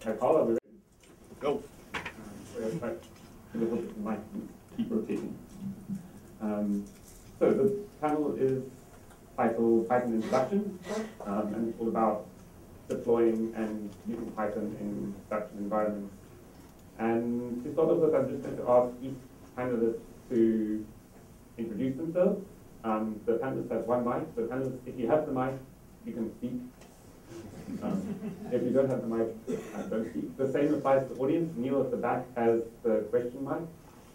Carl, are we ready? Go. Might keep rotating. So the panel is titled Python Introduction, and it's all about deploying and using Python in production environments. And to start off with, I'm just going to ask each panelist to introduce themselves. The panelists have one mic, so panelists, if you have the mic, you can speak. If you don't have the mic, don't speak. The same applies to the audience. Neil at the back has the question mic.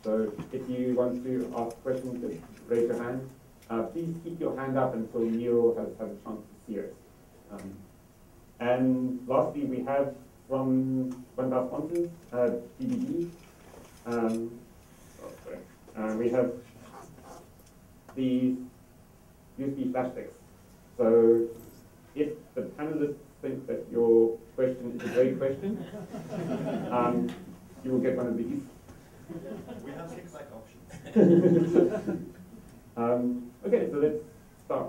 So if you want to ask questions, just raise your hand. Please keep your hand up until Neil has had a chance to see it. And lastly, we have from one of our sponsors, DBD. We have the USB flash sticks. So if the panelists think that your question is a great question, you will get one of these. We have 6 options. Okay, so let's start.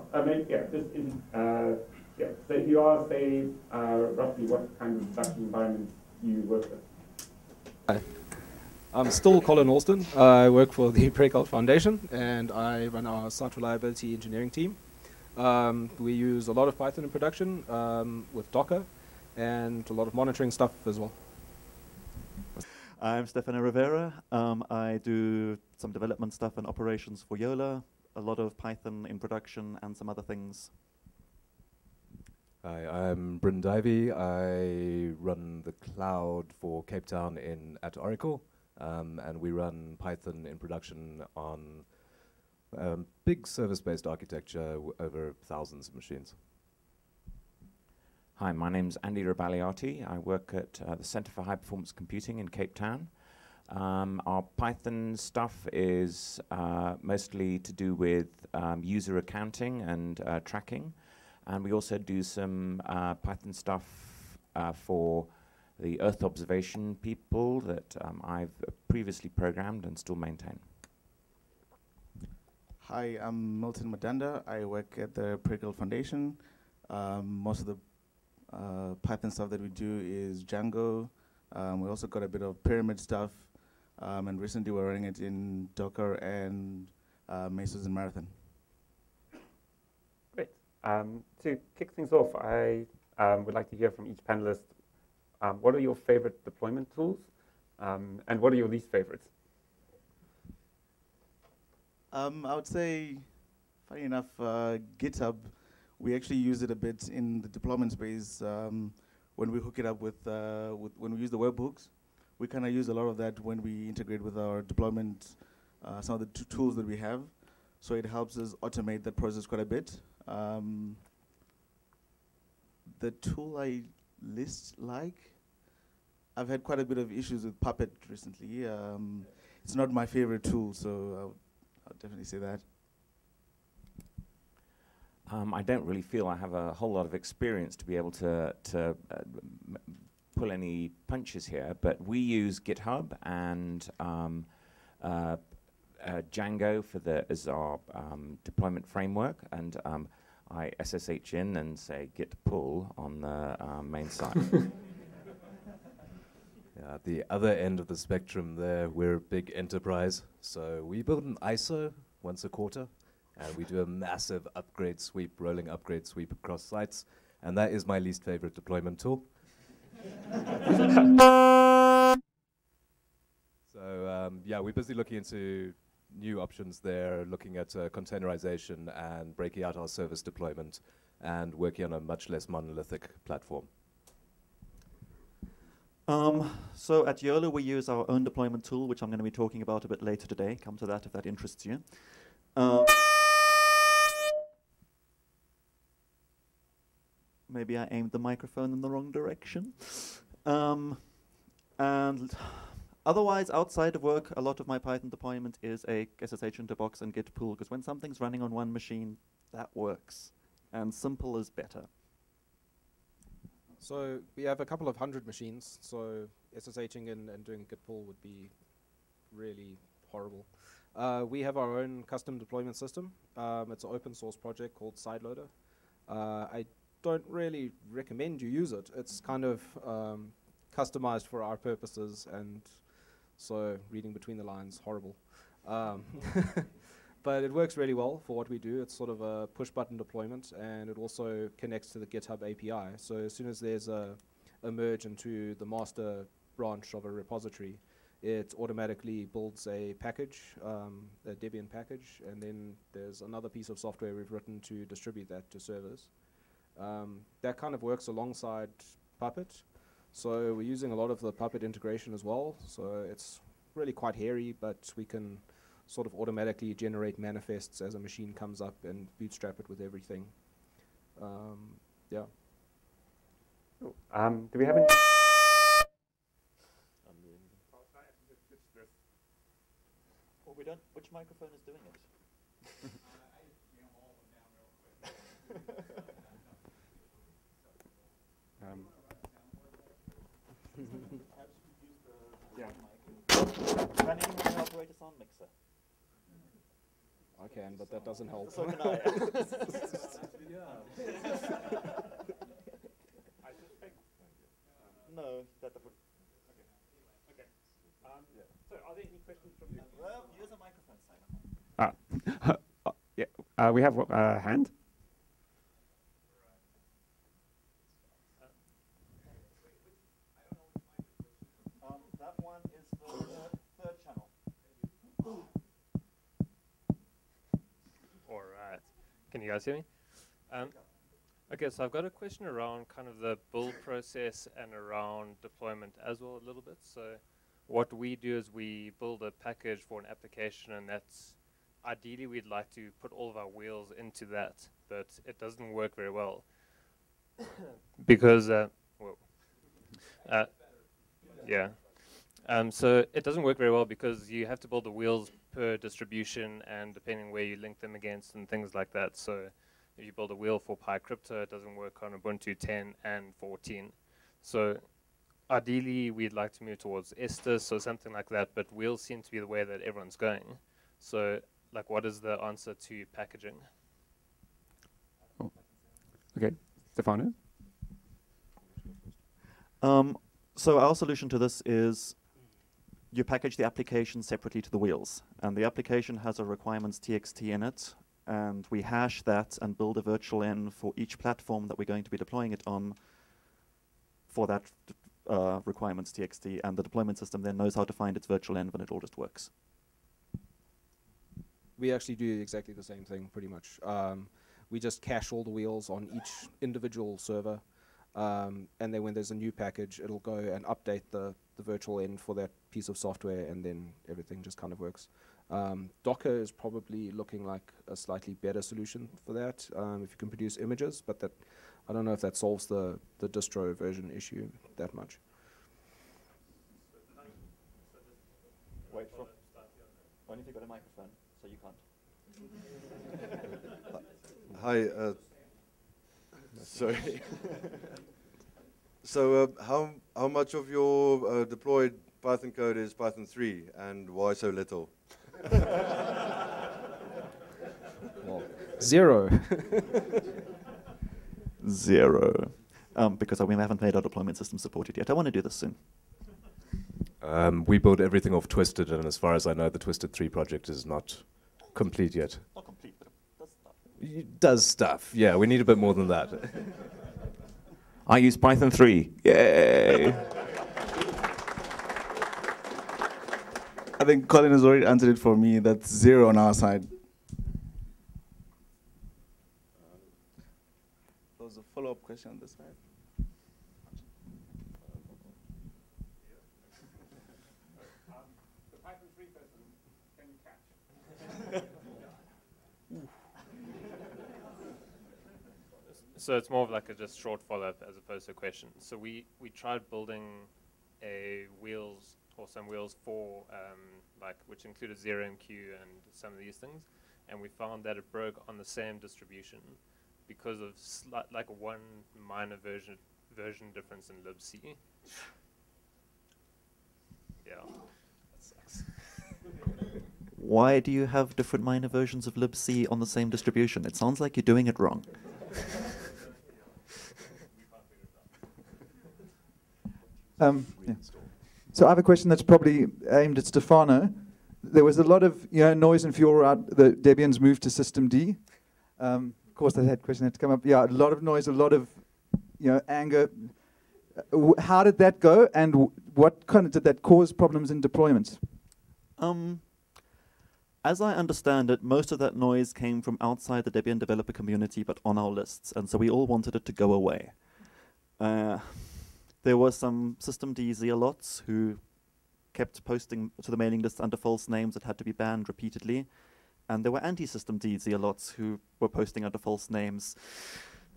So if you are, say, roughly what kind of production environment you work with. Hi. I'm still Colin Alston. I work for the Praekelt Foundation, and I run our site reliability engineering team. We use a lot of Python in production with Docker, and a lot of monitoring stuff as well. I'm Stefano Rivera. I do some development stuff and operations for Yola, a lot of Python in production, and some other things. Hi, I'm Bryn Divey. I run the cloud for Cape Town at Oracle, and we run Python in production on big service-based architecture over thousands of machines. Hi, my name's Andy Rabagliati. I work at the Center for High Performance Computing in Cape Town. Our Python stuff is mostly to do with user accounting and tracking. And we also do some Python stuff for the Earth observation people that I've previously programmed and still maintain. Hi, I'm Milton Madanda. I work at the Praekelt Foundation. Most of the Python stuff that we do is Django. We also got a bit of pyramid stuff. And recently we're running it in Docker and Mesos and Marathon. Great. To kick things off, I would like to hear from each panelist. What are your favorite deployment tools? And what are your least favorites? I would say, funny enough, GitHub, we actually use it a bit in the deployment space when we hook it up with when we use the webhooks. We kind of use a lot of that when we integrate with our deployment, some of the tools that we have. So it helps us automate that process quite a bit. The tool I least like, I've had quite a bit of issues with Puppet recently. It's not my favorite tool, so I'll definitely say that. I don't really feel I have a whole lot of experience to be able to pull any punches here, but we use GitHub and Django as our deployment framework, and I SSH in and say git pull on the main site. At the other end of the spectrum there, we're a big enterprise, so we build an ISO once a quarter, and we do a massive upgrade sweep, rolling upgrade sweep across sites, and that is my least favorite deployment tool. So yeah, we're busy looking into new options there, looking at containerization and breaking out our service deployment and working on a much less monolithic platform. So at Yola, we use our own deployment tool, which I'm going to be talking about a bit later today. Come to that if that interests you. Maybe I aimed the microphone in the wrong direction. And otherwise, outside of work, a lot of my Python deployment is a SSH into box and git pull, because when something's running on one machine, that works. And simple is better. So we have a couple of 100 machines, so SSHing in and doing git pull would be really horrible. We have our own custom deployment system. It's an open source project called SideLoader. I don't really recommend you use it. It's kind of customized for our purposes, and so reading between the lines, horrible. But it works really well for what we do. It's sort of a push-button deployment, and it also connects to the GitHub API. So as soon as there's a merge into the master branch of a repository, it automatically builds a package, a Debian package, and then there's another piece of software we've written to distribute that to servers. That kind of works alongside Puppet. So we're using a lot of the Puppet integration as well. So it's really quite hairy, but we can sort of automatically generate manifests as a machine comes up and bootstrap it with everything. Yeah. Do we have any? Well, we don't. Which microphone is doing it? Yeah. Can anyone operate a sound mixer? I can, but that doesn't help. So can I. I suspect. No, that would. Okay. So, are there any questions from you? Well, use a microphone, Simon. Yeah. We have a hand. That one is the third channel. All right. Can you guys hear me? Okay, so I've got a question around kind of the build process and around deployment as well a little bit. So what we do is we build a package for an application, and that's ideally we'd like to put all of our wheels into that, but it doesn't work very well because, yeah. So it doesn't work very well because you have to build the wheels per distribution and depending where you link them against and things like that. So if you build a wheel for PyCrypto, it doesn't work on Ubuntu 10 and 14. So ideally, we'd like to move towards Estes or something like that, but wheels seem to be the way that everyone's going. So, like, what is the answer to packaging? Oh. Okay, Stefano? So our solution to this is you package the application separately to the wheels, and the application has a requirements txt in it, and we hash that and build a virtual env for each platform that we're going to be deploying it on for that requirements txt, and the deployment system then knows how to find its virtual env, and it all just works. We actually do exactly the same thing, pretty much. We just cache all the wheels on each individual server, and then when there's a new package, it'll go and update the virtual env for that piece of software, and then everything just kind of works. Docker is probably looking like a slightly better solution for that, if you can produce images, but that I don't know if that solves the distro version issue that much. Wait for only if you've got a microphone, so you can't. Hi. Sorry. So how much of your deployed Python code is Python 3, and why so little? Well, 0. 0. Because we haven't made our deployment system supported yet. I want to do this soon. We build everything off Twisted, and as far as I know, the Twisted 3 project is not complete yet. Not complete, but it does stuff. It does stuff. Yeah, we need a bit more than that. I use Python 3. Yay! I think Colin has already answered it for me. That's 0 on our side. There was a follow-up question on this side. The Python 3 person, can you catch? So it's more of like a just short follow-up as opposed to a question. So we tried building a wheels or some wheels for like which included 0MQ and some of these things, and we found that it broke on the same distribution because of like one minor version difference in libc. Yeah, that sucks. Why do you have different minor versions of libc on the same distribution? It sounds like you're doing it wrong. Yeah. So I have a question that's probably aimed at Stefano. There was a lot of noise and furor out the Debian's move to System D. Of course, that question had to come up. Yeah, a lot of noise, a lot of anger. How did that go, and what kind of did that cause problems in deployments? As I understand it, most of that noise came from outside the Debian developer community, but on our lists, and so we all wanted it to go away. There were some systemd zealots who kept posting to the mailing list under false names that had to be banned repeatedly, and there were anti-systemd zealots who were posting under false names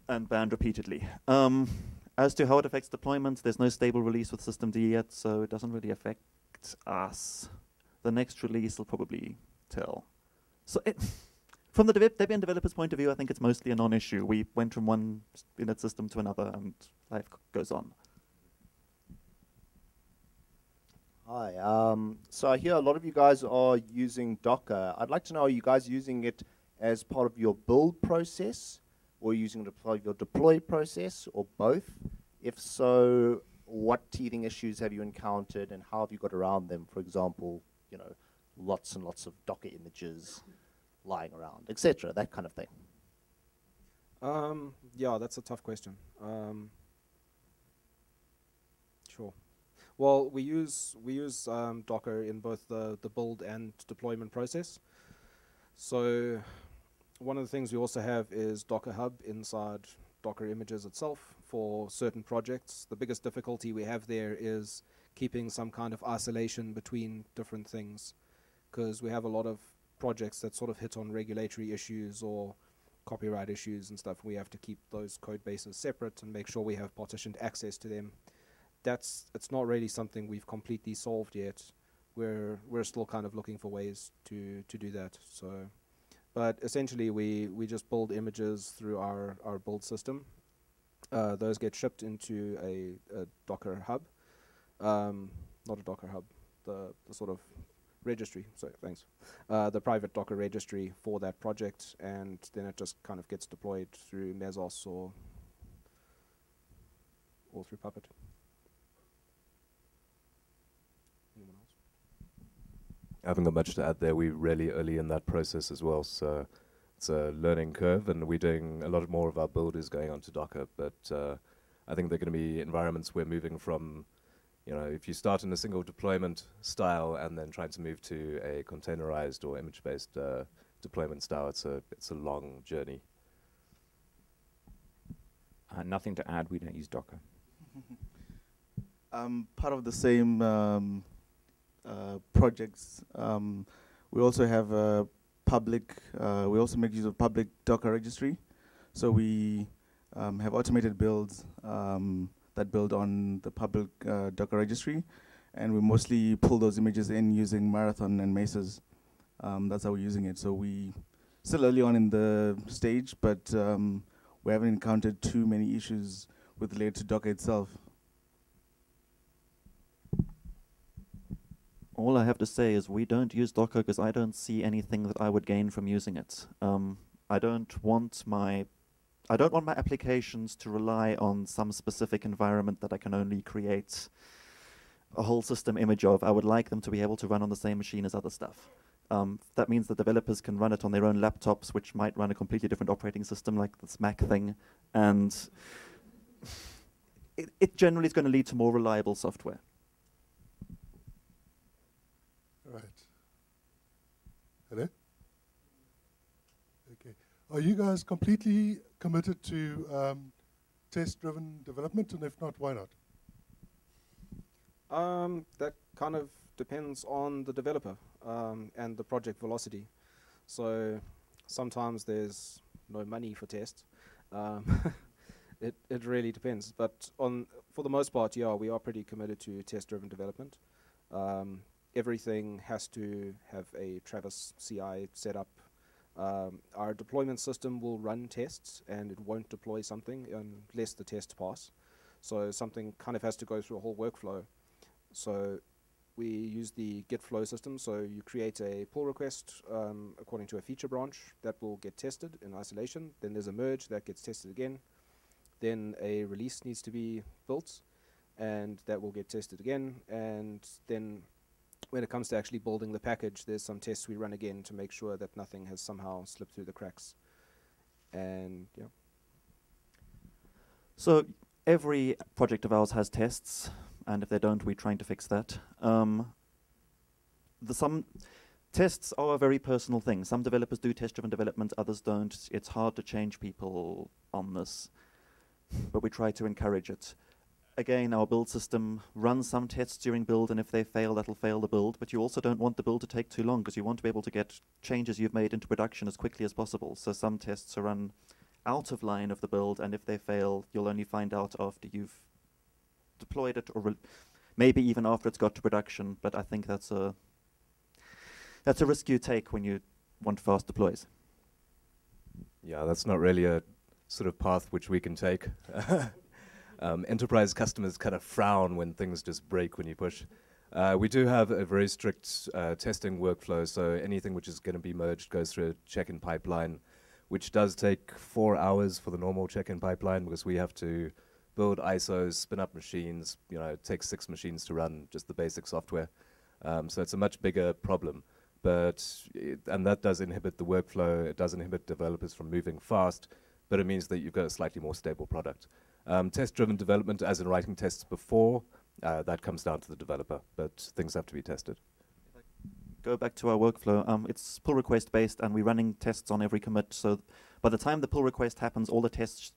and banned repeatedly. As to how it affects deployment, there's no stable release with systemd yet, so it doesn't really affect us. The next release will probably tell. So from the Debian developer's point of view, I think it's mostly a non-issue. We went from one init system to another, and life goes on. Hi. So I hear a lot of you guys are using Docker. I'd like to know, are you guys using it as part of your build process, or using it as part of your deploy process, or both? If so, what teething issues have you encountered, and how have you got around them? For example, lots and lots of Docker images lying around, etc., that kind of thing. Yeah, that's a tough question. Sure. Well, we use Docker in both the build and deployment process. So one of the things we also have is Docker Hub inside Docker images itself for certain projects. The biggest difficulty we have there is keeping some kind of isolation between different things, because we have a lot of projects that sort of hit on regulatory issues or copyright issues and stuff. We have to keep those code bases separate and make sure we have partitioned access to them. It's not really something we've completely solved yet. We're still kind of looking for ways to do that. So, but essentially we just build images through our build system. Those get shipped into a Docker hub. Not a Docker hub, the sort of registry, sorry, thanks. The private Docker registry for that project, and then it just kind of gets deployed through Mesos or through Puppet. Anyone else? I haven't got much to add there. We're really early in that process as well, so it's a learning curve, and we're doing a lot more of our build is going onto Docker, but I think there are going to be environments we're moving from, if you start in a single deployment style and then trying to move to a containerized or image-based deployment style, it's a long journey. Nothing to add, we don't use Docker. Part of the same projects, we also have a public, we also make use of public Docker registry. So we have automated builds that build on the public Docker registry, and we mostly pull those images in using Marathon and Mesas. That's how we're using it. So we still early on in the stage, but we haven't encountered too many issues with related to Docker itself. All I have to say is we don't use Docker because I don't see anything that I would gain from using it. I don't want my applications to rely on some specific environment that I can only create a whole system image of. I would like them to be able to run on the same machine as other stuff. That means that developers can run it on their own laptops, which might run a completely different operating system like this Mac thing, and it generally is going to lead to more reliable software. Right. Hello? Okay. Are you guys completely committed to test-driven development, and if not, why not? That kind of depends on the developer and the project velocity. So sometimes there's no money for tests. It really depends. But for the most part, yeah, we are pretty committed to test-driven development. Everything has to have a Travis CI set up. Our deployment system will run tests, and it won't deploy something unless the tests pass. So something kind of has to go through a whole workflow. So we use the Git Flow system. So you create a pull request according to a feature branch that will get tested in isolation. Then there's a merge that gets tested again. Then a release needs to be built. and that will get tested again. And then when it comes to actually building the package, there's some tests we run again to make sure that nothing has somehow slipped through the cracks. And yeah. So every project of ours has tests, and if they don't, we're trying to fix that. Some tests are a very personal thing. Some developers do test-driven development, others don't. It's hard to change people on this, but we try to encourage it. Again, our build system runs some tests during build, and if they fail, that'll fail the build, but you also don't want the build to take too long, because you want to be able to get changes you've made into production as quickly as possible. So some tests are run out of line of the build, and if they fail, you'll only find out after you've deployed it, or maybe even after it's got to production, but I think that's a risk you take when you want fast deploys. Yeah, that's not really a sort of path which we can take. Enterprise customers kind of frown when things just break when you push. We do have a very strict testing workflow, so anything which is going to be merged goes through a check-in pipeline, which does take 4 hours for the normal check-in pipeline, because we have to build ISOs, spin up machines. You know, it takes 6 machines to run just the basic software. So it's a much bigger problem. And that does inhibit the workflow. It does inhibit developers from moving fast, but it means that you've got a slightly more stable product. Test-driven development, as in writing tests before, that comes down to the developer, but things have to be tested. Go back to our workflow. It's pull request based, and we're running tests on every commit. So by the time the pull request happens, all the tests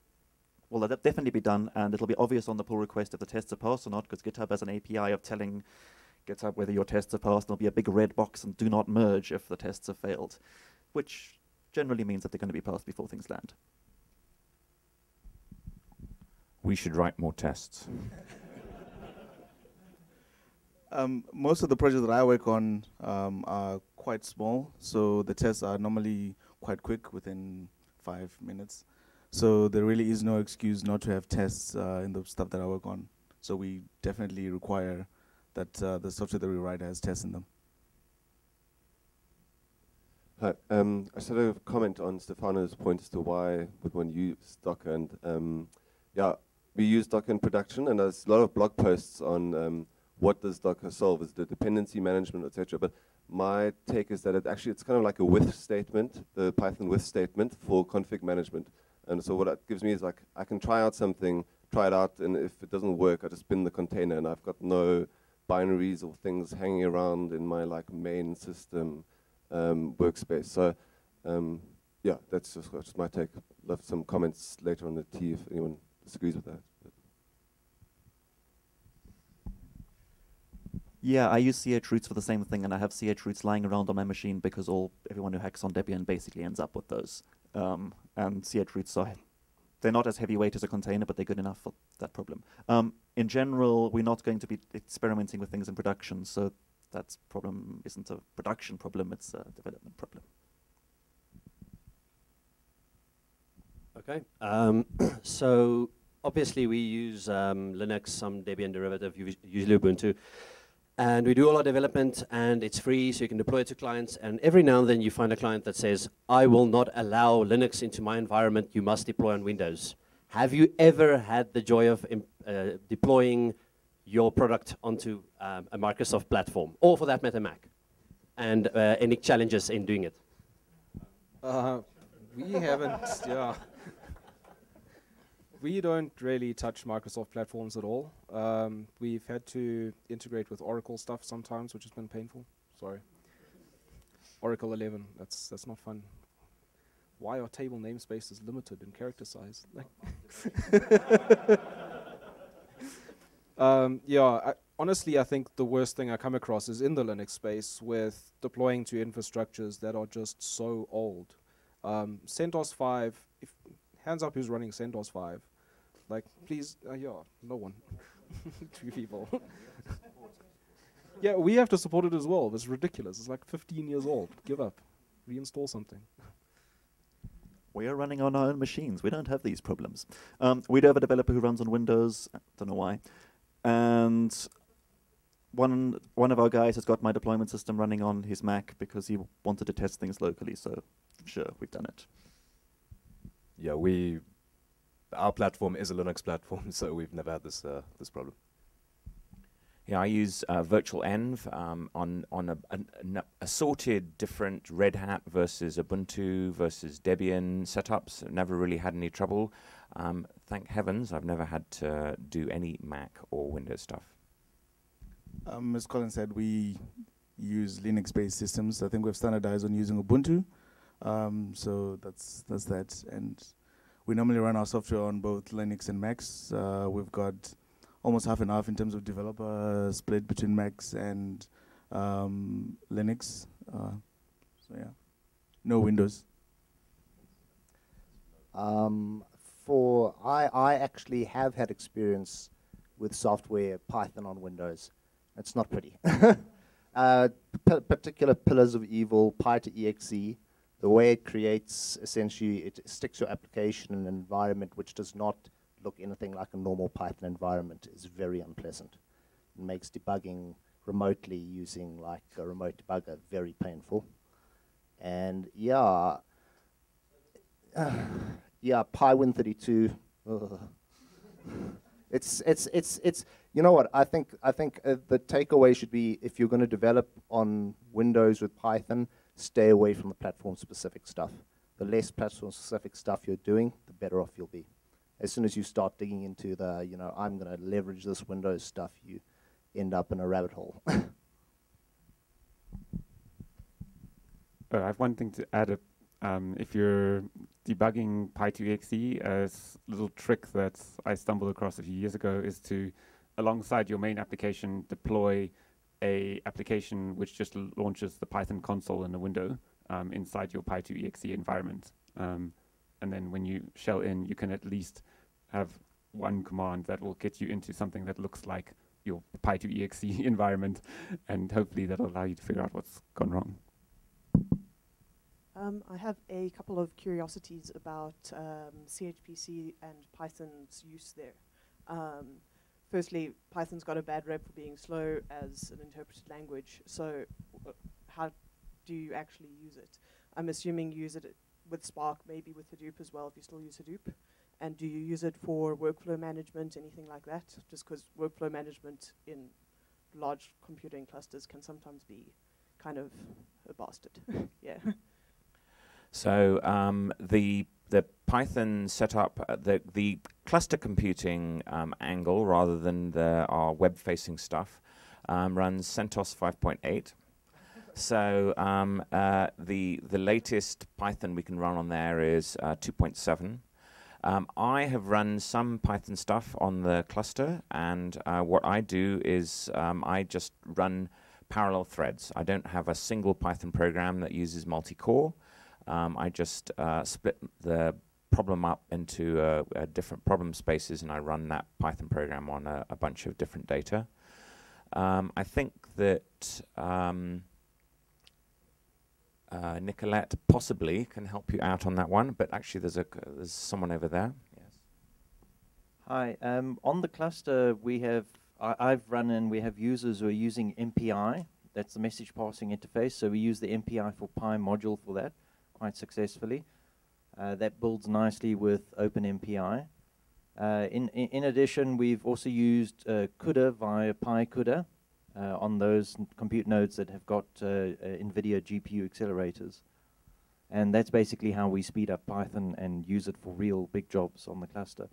will definitely be done, and it'll be obvious on the pull request if the tests are passed or not, because GitHub has an API of telling GitHub whether your tests are passed. There'll be a big red box and do not merge if the tests have failed, which generally means that they're going to be passed before things land. We should write more tests. Most of the projects that I work on are quite small, so the tests are normally quite quick, within 5 minutes. So there really is no excuse not to have tests in the stuff that I work on. So we definitely require that the software that we write has tests in them. Hi, I just had a comment on Stefano's point as to why would one use Docker, and yeah, we use Docker in production, and there's a lot of blog posts on what does Docker solve, is the dependency management, etc. But my take is that it's kind of like a with statement, the Python with statement for config management. And so what that gives me is, like, I can try out something, try it out, and if it doesn't work, I just bin the container, and I've got no binaries or things hanging around in my main system workspace. So yeah, that's just my take. Love some comments later on the T if anyone disagrees with that. Yeah, I use chroots for the same thing, and I have chroots lying around on my machine because everyone who hacks on Debian basically ends up with those. And chroots they're not as heavyweight as a container, but they're good enough for that problem. In general, we're not going to be experimenting with things in production, so that problem isn't a production problem, it's a development problem. Okay, so obviously we use Linux, some Debian derivative, usually Ubuntu. And we do all our development, and it's free, so you can deploy it to clients. And every now and then you find a client that says, I will not allow Linux into my environment, you must deploy on Windows. Have you ever had the joy of deploying your product onto a Microsoft platform, or for that matter, Mac? And any challenges in doing it? We haven't, yeah. We don't really touch Microsoft platforms at all. We've had to integrate with Oracle stuff sometimes, which has been painful. Sorry. Oracle 11, that's not fun. Why are table namespaces limited in character size? Honestly, I think the worst thing I come across is in the Linux space with deploying to infrastructures that are just so old. CentOS 5, hands up who's running CentOS 5. Like, please, no one. 2 people. Yeah, we have to support it as well. It's ridiculous. It's like 15 years old. Give up. Reinstall something. We are running on our own machines. We don't have these problems. We do have a developer who runs on Windows. I don't know why. And one of our guys has got my deployment system running on his Mac because he wanted to test things locally. So, sure, we've done it. Yeah, our platform is a Linux platform, so we've never had this problem. Yeah, I use virtual env on an assorted different Red Hat versus Ubuntu versus Debian setups. Never really had any trouble. Thank heavens, I've never had to do any Mac or Windows stuff. As Colin said, we use Linux-based systems. I think we've standardized on using Ubuntu. So that's that. And we normally run our software on both Linux and Macs. We've got almost half and half in terms of developer split between Macs and Linux. So yeah, no Windows. I actually have had experience with software Python on Windows. It's not pretty. Particular pillars of evil, Py2exe, the way it creates, essentially, it sticks your application in an environment which does not look anything like a normal Python environment is very unpleasant. It makes debugging remotely using like a remote debugger very painful. And yeah, Py132. It's you know what, I think the takeaway should be, if you're going to develop on Windows with Python, stay away from the platform specific stuff. The less platform specific stuff you're doing, the better off you'll be. As soon as you start digging into the, you know, I'm going to leverage this Windows stuff, you end up in a rabbit hole. I have one thing to add. If you're debugging Py2exe, a little trick that I stumbled across a few years ago is to, alongside your main application, deploy a application which just launches the Python console in the window inside your Py2exe environment. And then when you shell in, you can at least have one command that will get you into something that looks like your Py2exe environment, and hopefully that'll allow you to figure out what's gone wrong. I have a couple of curiosities about CHPC and Python's use there. Firstly, Python's got a bad rep for being slow as an interpreted language, so how do you actually use it? I'm assuming you use it with Spark, maybe with Hadoop as well, if you still use Hadoop. And do you use it for workflow management, anything like that? Just because workflow management in large computing clusters can sometimes be kind of a bastard. Yeah. So the Python setup, the cluster computing angle, rather than our web-facing stuff, runs CentOS 5.8. So the latest Python we can run on there is 2.7. I have run some Python stuff on the cluster, and what I do is I just run parallel threads. I don't have a single Python program that uses multi-core. I just split the problem up into different problem spaces, and I run that Python program on a bunch of different data. I think that Nicolette possibly can help you out on that one, but actually there's someone over there. Yes. Hi. On the cluster, I've run and we have users who are using MPI. That's the message passing interface. So we use the MPI for Pi module for that quite successfully. That builds nicely with OpenMPI. In addition, we've also used CUDA via PyCUDA on those compute nodes that have got NVIDIA GPU accelerators. And that's basically how we speed up Python and use it for real big jobs on the cluster.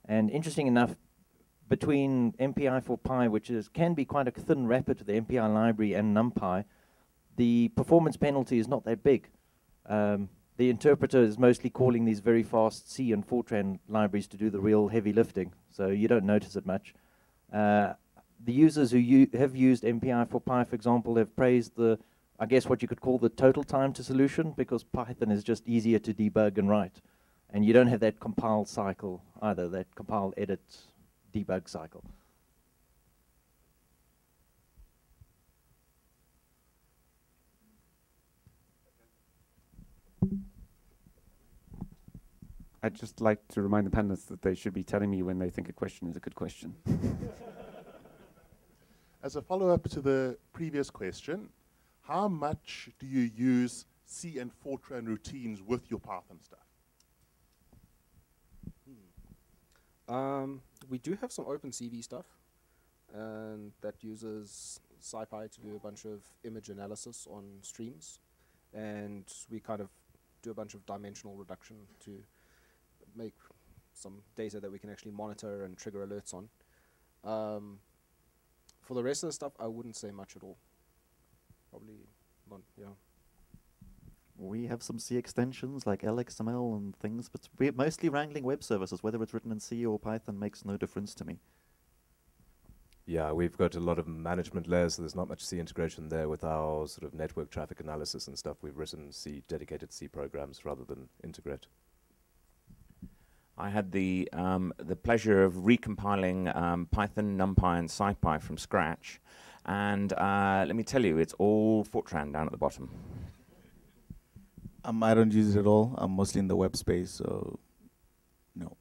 And interesting enough, between MPI for Pi, which can be quite a thin wrapper to the MPI library, and NumPy, the performance penalty is not that big. The interpreter is mostly calling these very fast C and Fortran libraries to do the real heavy lifting, so you don't notice it much. The users who have used MPI for Pi, for example, have praised I guess what you could call the total time to solution, because Python is just easier to debug and write. And you don't have that compile cycle either, that compile, edit, debug cycle. I'd just like to remind the panelists that they should be telling me when they think a question is a good question. As a follow-up to the previous question, how much do you use C and Fortran routines with your Python stuff? We do have some OpenCV stuff. and that uses SciPy to do a bunch of image analysis on streams, and we kind of do a bunch of dimensional reduction to make some data that we can actually monitor and trigger alerts on. For the rest of the stuff, I wouldn't say much at all. Probably not, yeah. We have some C extensions like LXML and things, but we're mostly wrangling web services. Whether it's written in C or Python makes no difference to me. Yeah, we've got a lot of management layers, so there's not much C integration there with our sort of network traffic analysis and stuff. We've written dedicated C programs rather than integrate. I had the pleasure of recompiling Python, NumPy, and SciPy from scratch, and let me tell you, it's all Fortran down at the bottom. I don't use it at all. I'm mostly in the web space, so no.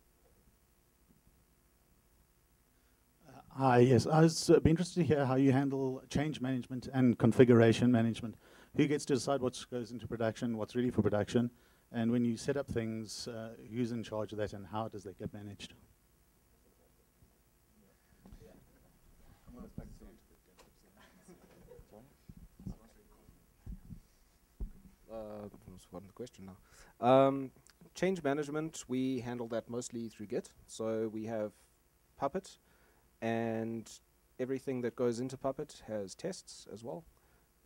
Hi, yes. I was be interested to hear how you handle change management and configuration management. Who gets to decide what goes into production, what's ready for production, and when you set up things, who's in charge of that and how does that get managed? That's one question now. Change management, we handle that mostly through Git. So we have Puppet, and everything that goes into Puppet has tests as well.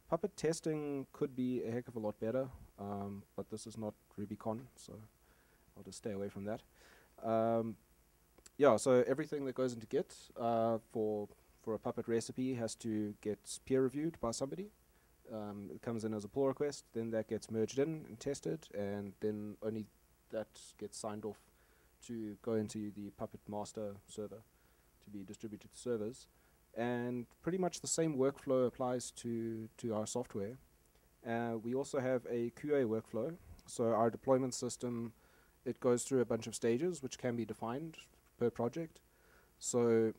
Puppet testing could be a heck of a lot better, but this is not RubyCon, so I'll just stay away from that. Yeah, so everything that goes into Git for a Puppet recipe has to get peer reviewed by somebody. It comes in as a pull request, then that gets merged in and tested, and then only that gets signed off to go into the Puppet master server to be distributed to servers. And pretty much the same workflow applies to our software. We also have a QA workflow. So our deployment system, it goes through a bunch of stages which can be defined per project. So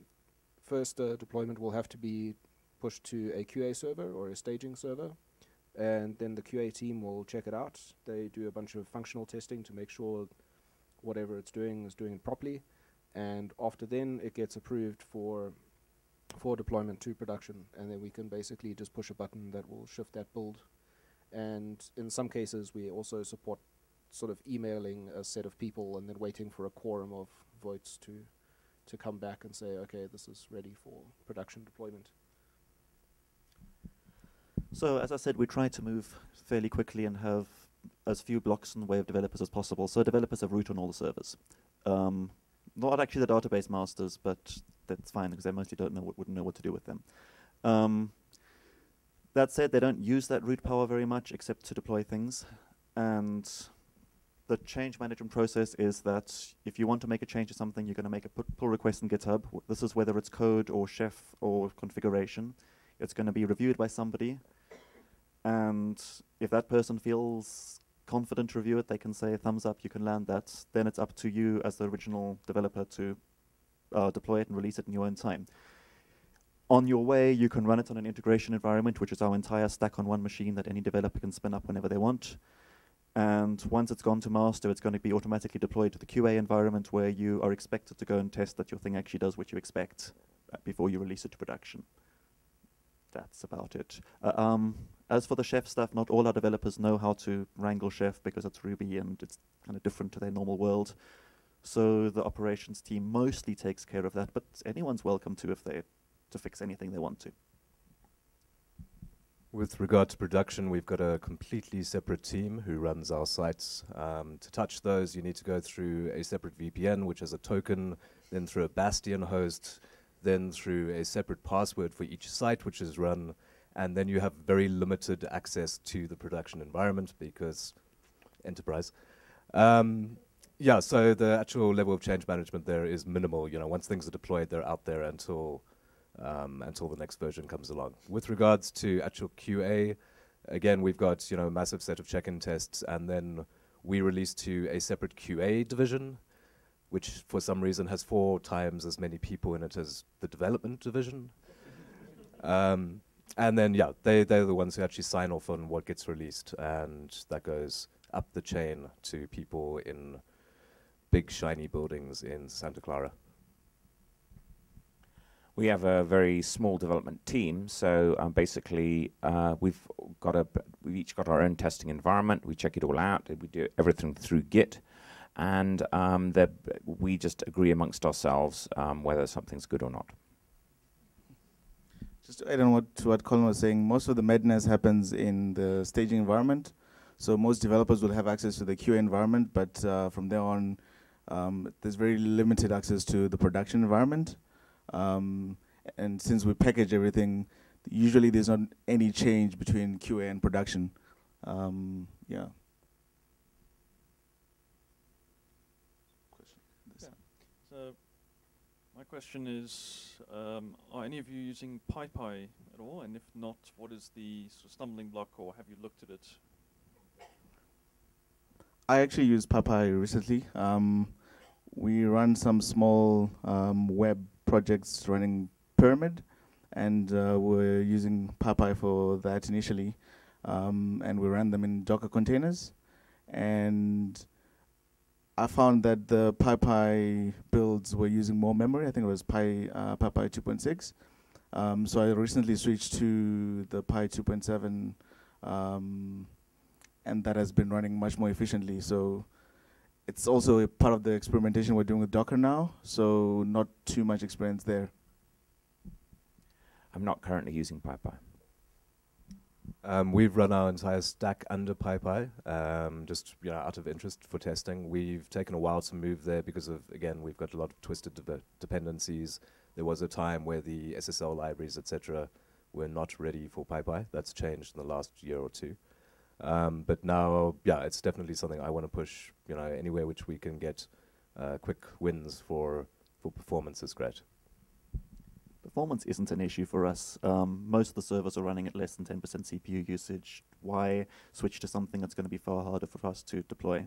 first deployment will have to be pushed to a QA server or a staging server, and then the QA team will check it out. They do a bunch of functional testing to make sure whatever it's doing is doing it properly, and after then it gets approved for deployment to production, and then we can basically just push a button that will shift that build. And in some cases we also support sort of emailing a set of people and then waiting for a quorum of votes to come back and say, okay, this is ready for production deployment. So as I said, we try to move fairly quickly and have as few blocks in the way of developers as possible. So developers have root on all the servers. Not actually the database masters, but that's fine because they mostly wouldn't know what to do with them. That said, they don't use that root power very much except to deploy things. And the change management process is that if you want to make a change to something, you're going to make a pull request in GitHub. This is whether it's code or chef or configuration. It's going to be reviewed by somebody. And if that person feels confident to review it, they can say thumbs up, you can land that. Then it's up to you as the original developer to deploy it and release it in your own time. On your way, you can run it on an integration environment, which is our entire stack on one machine that any developer can spin up whenever they want. And once it's gone to master, it's going to be automatically deployed to the QA environment where you are expected to go and test that your thing actually does what you expect before you release it to production. That's about it. As for the chef stuff, not all our developers know how to wrangle chef because it's Ruby and it's kind of different to their normal world. So the operations team mostly takes care of that, but anyone's welcome to fix anything they want to. With regard to production, we've got a completely separate team who runs our sites. To touch those, you need to go through a separate VPN, which has a token, then through a Bastion host, then through a separate password for each site which is run, and then you have very limited access to the production environment because enterprise. Yeah, so the actual level of change management there is minimal. You know, once things are deployed, they're out there until the next version comes along. With regards to actual QA, again, we've got a massive set of check-in tests, and then we release to a separate QA division, which for some reason has 4 times as many people in it as the development division. And then, yeah, they're the ones who actually sign off on what gets released, and that goes up the chain to people in big, shiny buildings in Santa Clara. We have a very small development team, so basically we've each got our own testing environment. We check it all out. We do everything through Git, and we just agree amongst ourselves whether something's good or not. Just to add on to what Colin was saying, most of the madness happens in the staging environment. So most developers will have access to the QA environment, but from there on, there's very limited access to the production environment. And since we package everything, usually there's not any change between QA and production. Yeah. So my question is, are any of you using PyPy at all? And if not, what is the sort of stumbling block, or have you looked at it? I actually used PyPy recently. We run some small web projects running Pyramid, and we're using PyPy for that initially. And we ran them in Docker containers. And I found that the PyPy builds were using more memory. I think it was PyPy 2.6. So I recently switched to the Pi 2.7, and that has been running much more efficiently. So it's also a part of the experimentation we're doing with Docker now, so not too much experience there. I'm not currently using PyPy. We've run our entire stack under PyPy, just out of interest for testing. We've taken a while to move there because of, again, we've got a lot of twisted dependencies. There was a time where the SSL libraries, etc., were not ready for PyPy. That's changed in the last year or two. But now, yeah, it's definitely something I want to push. Anywhere which we can get quick wins for performance is great. Performance isn't an issue for us. Most of the servers are running at less than 10% CPU usage. Why switch to something that's going to be far harder for us to deploy?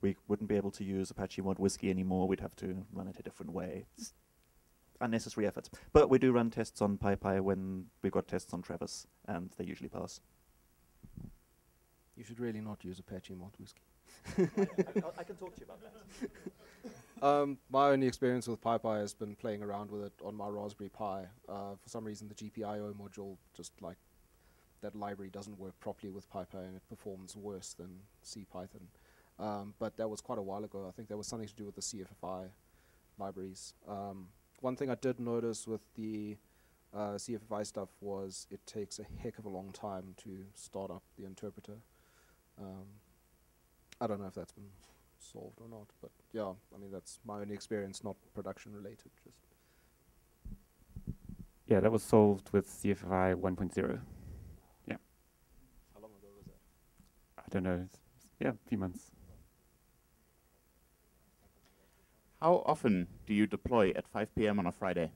We wouldn't be able to use Apache Mod Whiskey anymore. We'd have to run it a different way. It's unnecessary effort. But we do run tests on PyPy when we've got tests on Travis, and they usually pass. You should really not use Apache Mod Whiskey. I can talk to you about that. My only experience with PyPy has been playing around with it on my Raspberry Pi. For some reason, the GPIO module, just like that library, doesn't work properly with PyPy, and it performs worse than CPython. But that was quite a while ago. I think there was something to do with the CFFI libraries. One thing I did notice with the CFFI stuff was it takes a heck of a long time to start up the interpreter. I don't know if that's been solved or not, but yeah, I mean, that's my only experience, not production related. Just yeah, that was solved with CFFI 1.0. Yeah. How long ago was that? I don't know. Yeah, a few months. How often do you deploy at 5 p.m. on a Friday?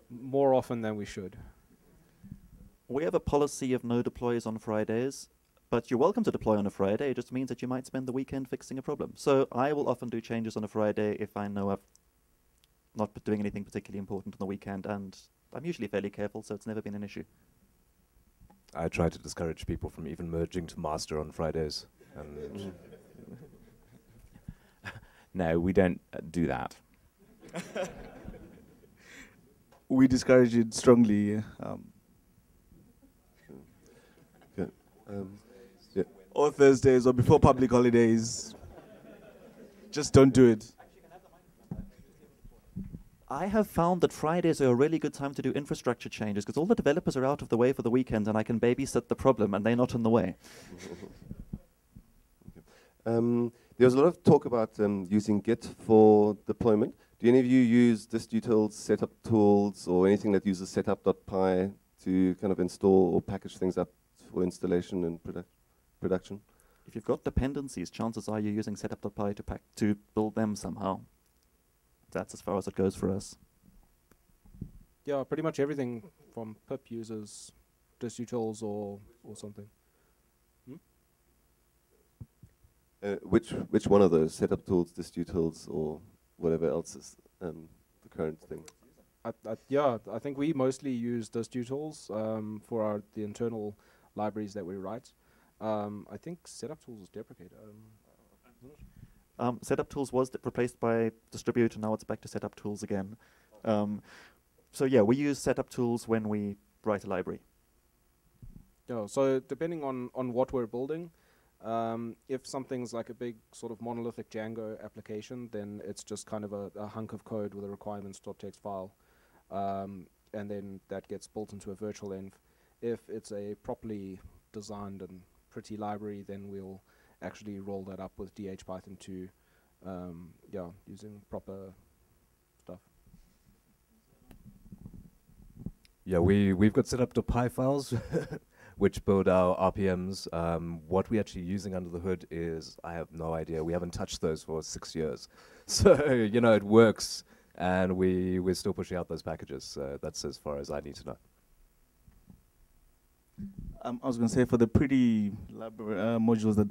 More often than we should. We have a policy of no deploys on Fridays, but you're welcome to deploy on a Friday. It just means that you might spend the weekend fixing a problem. So I will often do changes on a Friday if I know I've not doing anything particularly important on the weekend, and I'm usually fairly careful, so it's never been an issue. I try to discourage people from even merging to master on Fridays. And No, we don't do that. We discourage it strongly. Yeah. Or Thursdays or before public holidays. Just don't do it. I have found that Fridays are a really good time to do infrastructure changes because all the developers are out of the way for the weekend and I can babysit the problem and they're not in the way. There's a lot of talk about using Git for deployment. Do any of you use Setuptools, Setuptools, or anything that uses setup.py to kind of install or package things up for installation and production? If you've got dependencies, chances are you're using setup.py to build them somehow. That's as far as it goes for us. Yeah, pretty much everything from pip uses Setuptools or something. Which one of those, Setuptools, Setuptools, or whatever else is the current thing? Yeah, I think we mostly use Setuptools for the internal libraries that we write. I think Setuptools is deprecated. Setuptools was replaced by distributor, now it's back to Setuptools again. So yeah, we use Setuptools when we write a library. Yeah, so depending on what we're building, if something's like a big sort of monolithic Django application, then it's just kind of a hunk of code with a requirements.txt file. And then that gets built into a virtual env. If it's a properly designed and pretty library, then we'll actually roll that up with dhpython2, yeah, using proper stuff. Yeah, we've got setup.py files, which build our RPMs. What we're actually using under the hood is, I have no idea. We haven't touched those for 6 years. So, you know, it works, and we're still pushing out those packages. So that's as far as I need to know. I was going to say, for the pretty modules that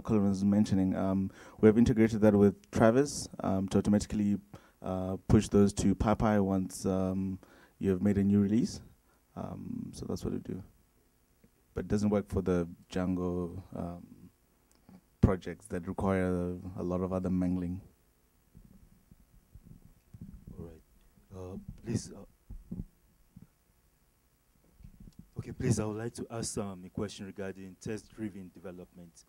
Colin was mentioning, we have integrated that with Travis to automatically push those to PyPy once you have made a new release. So that's what we do. But it doesn't work for the Django projects that require a lot of other mangling. All right. Please. Okay, please, I would like to ask a question regarding test-driven development.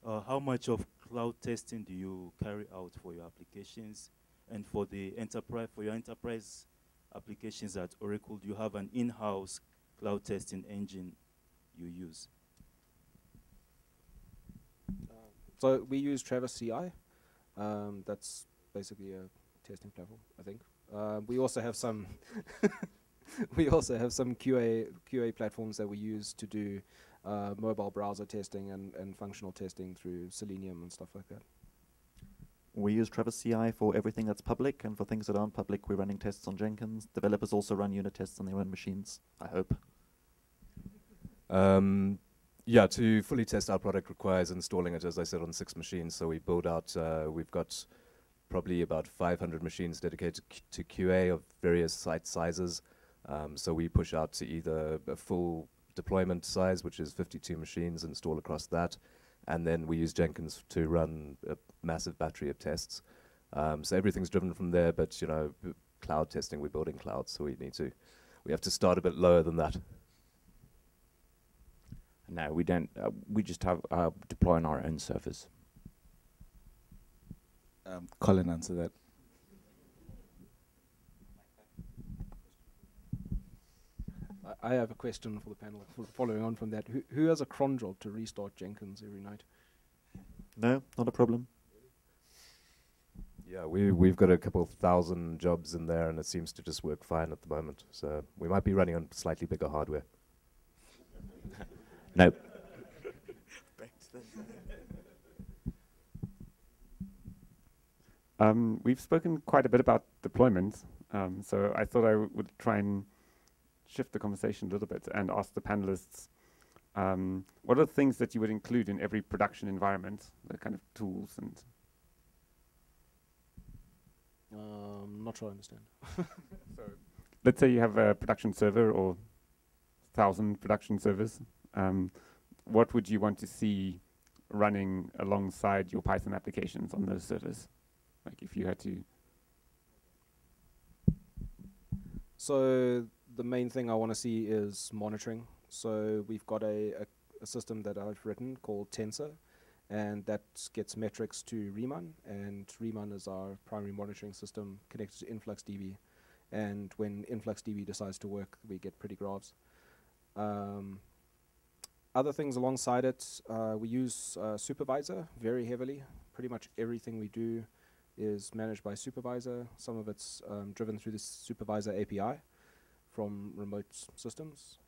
How much of cloud testing do you carry out for your applications? And for the enterprise, for your enterprise applications at Oracle, do you have an in-house cloud testing engine you use? So we use Travis CI. That's basically a testing platform, I think. We also have some we also have some QA platforms that we use to do mobile browser testing and functional testing through Selenium and stuff like that. We use Travis CI for everything that's public, and for things that aren't public, we're running tests on Jenkins. Developers also run unit tests on their own machines, I hope. Yeah, to fully test our product requires installing it, as I said, on 6 machines. So we build out, we've got probably about 500 machines dedicated to QA of various site sizes. So we push out to either a full deployment size, which is 52 machines, install across that. And then we use Jenkins to run a massive battery of tests. So everything's driven from there, but you know, cloud testing, we're building cloud, so we have to start a bit lower than that. No, we don't. We just have deploy on our own servers. Colin, answer that. I have a question for the panel, following on from that. Who has a cron job to restart Jenkins every night? No, not a problem. Yeah, we've got a couple of 1,000 jobs in there, and it seems to just work fine at the moment. So we might be running on slightly bigger hardware. No. We've spoken quite a bit about deployment, so I thought I would try and shift the conversation a little bit and ask the panelists, what are the things that you would include in every production environment, the kind of tools and... Not sure I understand. So let's say you have a production server or 1,000 production servers. What would you want to see running alongside your Python applications on those servers? Like if you had to... So the main thing I want to see is monitoring. So we've got a system that I've written called Tensor, and that gets metrics to Riemann, and Riemann is our primary monitoring system connected to InfluxDB. And when InfluxDB decides to work, we get pretty graphs. Other things alongside it, we use Supervisor very heavily. Pretty much everything we do is managed by Supervisor. Some of it's driven through this Supervisor API from remote systems.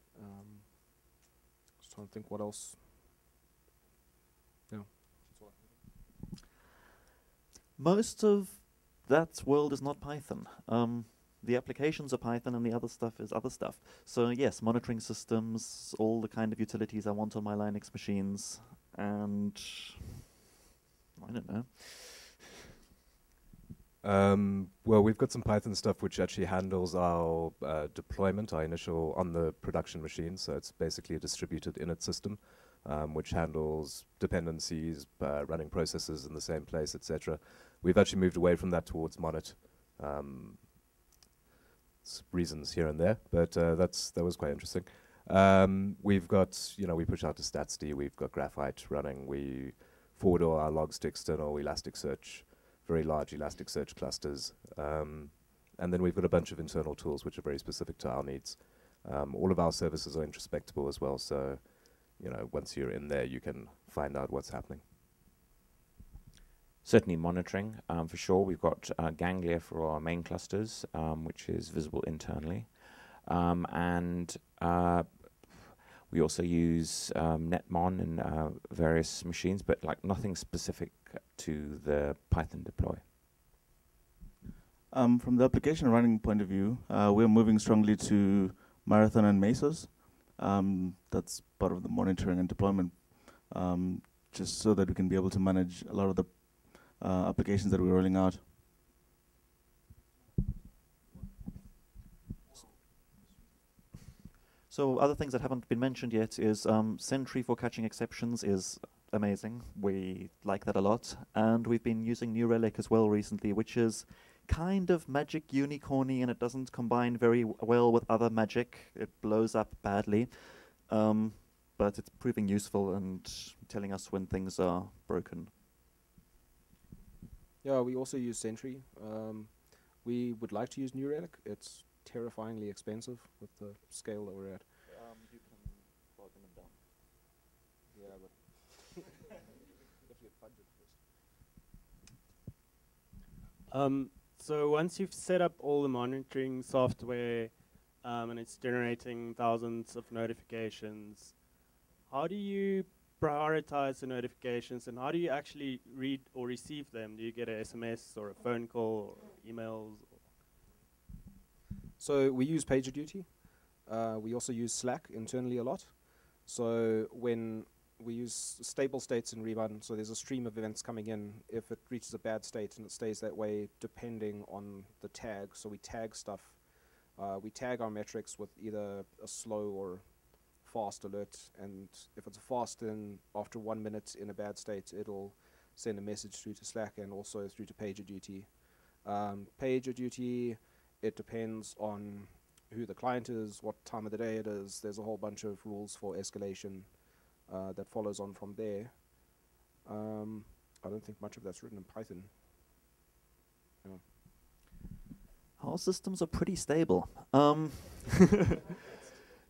Just trying to think what else. Yeah. Most of that world is not Python. The applications are Python and the other stuff is other stuff. So yes, monitoring systems, all the kind of utilities I want on my Linux machines, and I don't know. Well, we've got some Python stuff which actually handles our deployment, our initial on the production machine. So it's basically a distributed init system. which handles dependencies, running processes in the same place, etc. We've actually moved away from that towards Monet. Reasons here and there, but that was quite interesting. We've got, we push out to StatsD, we've got Graphite running, we forward all our logs to external Elasticsearch, very large Elasticsearch clusters. And then we've got a bunch of internal tools which are very specific to our needs. All of our services are introspectable as well, so once you're in there, you can find out what's happening. Certainly monitoring, for sure. We've got Ganglia for our main clusters, which is visible internally. And we also use netmon in various machines, but like nothing specific to the Python deploy. From the application running point of view, we're moving strongly to Marathon and Mesos. That's part of the monitoring and deployment, just so that we can be able to manage a lot of the applications that we're rolling out. So other things that haven't been mentioned yet is Sentry for catching exceptions is amazing. We like that a lot. And we've been using New Relic as well recently, which is kind of magic unicorny, and it doesn't combine very well with other magic. It blows up badly. But it's proving useful and telling us when things are broken. Yeah, we also use Sentry. We would like to use New Relic. It's terrifyingly expensive with the scale that we're at. You can plug in and down. Yeah, but you have to get budget first. So once you've set up all the monitoring software and it's generating thousands of notifications, how do you prioritize the notifications, and how do you actually read or receive them? Do you get a SMS or a phone call or emails? So we use PagerDuty. We also use Slack internally a lot. So when we use stable states in Rerun, so there's a stream of events coming in. If it reaches a bad state, and it stays that way depending on the tag. So we tag stuff. We tag our metrics with either a slow or fast alert, and if it's a fast, then after 1 minute in a bad state, it'll send a message through to Slack and also through to PagerDuty. PagerDuty, it depends on who the client is, what time of the day it is. There's a whole bunch of rules for escalation that follows on from there. I don't think much of that's written in Python. Yeah. Our systems are pretty stable.